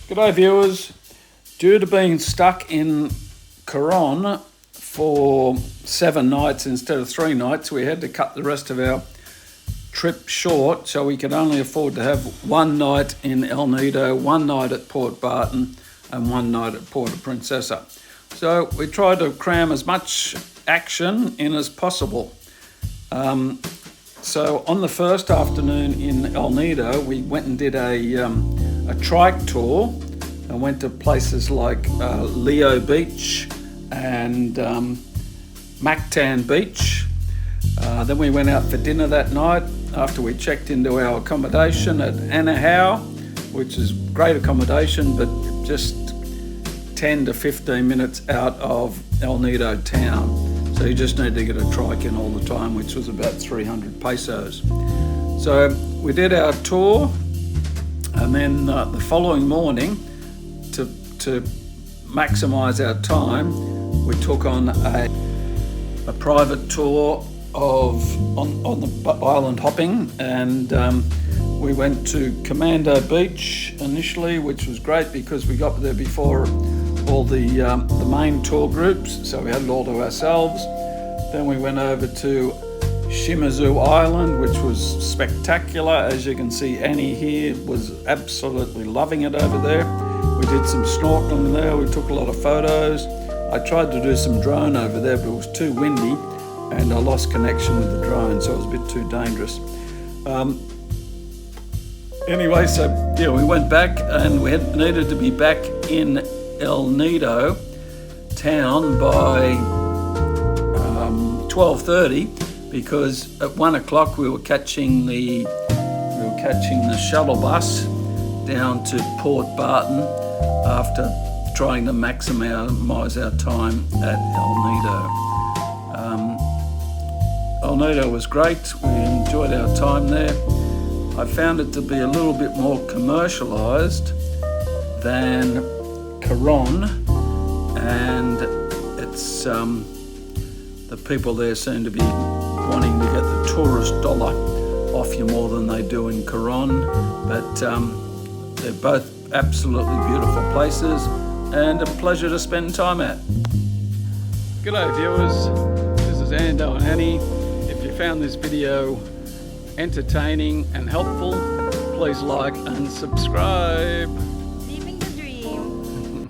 G'day viewers. Due to being stuck in Coron for 7 nights instead of 3 nights, we had to cut the rest of our trip short, so we could only afford to have 1 night in El Nido, 1 night at Port Barton and 1 night at Puerto Princesa. So we tried to cram as much action in as possible. So on the first afternoon in El Nido, we went and did a trike tour and went to places like Leo Beach and Mactan Beach. Then we went out for dinner that night after we checked into our accommodation at Ando&Annie, which is great accommodation, but just 10 to 15 minutes out of El Nido town. So you just need to get a trike in all the time, which was about 300 pesos. So we did our tour, and then the following morning, to maximise our time, we took on a private tour on the island hopping, and we went to Commando Beach initially, which was great because we got there before all the main tour groups, so we had it all to ourselves. Then we went over to Shimizu Island, which was spectacular. As you can see, Annie here was absolutely loving it over there. We did some snorkeling there, we took a lot of photos. I tried to do some drone over there, but it was too windy and I lost connection with the drone, so it was a bit too dangerous. Anyway, so yeah, we went back and we needed to be back in El Nido town by 12:30 because at 1 o'clock we were catching the shuttle bus down to Port Barton after trying to maximise our time at El Nido. El Nido was great. We enjoyed our time there. I found it to be a little bit more commercialised than Coron, and it's the people there seem to be wanting to get the tourist dollar off you more than they do in Coron, but they're both absolutely beautiful places and a pleasure to spend time at. G'day viewers, this is Ando&Annie. If you found this video entertaining and helpful, please like and subscribe.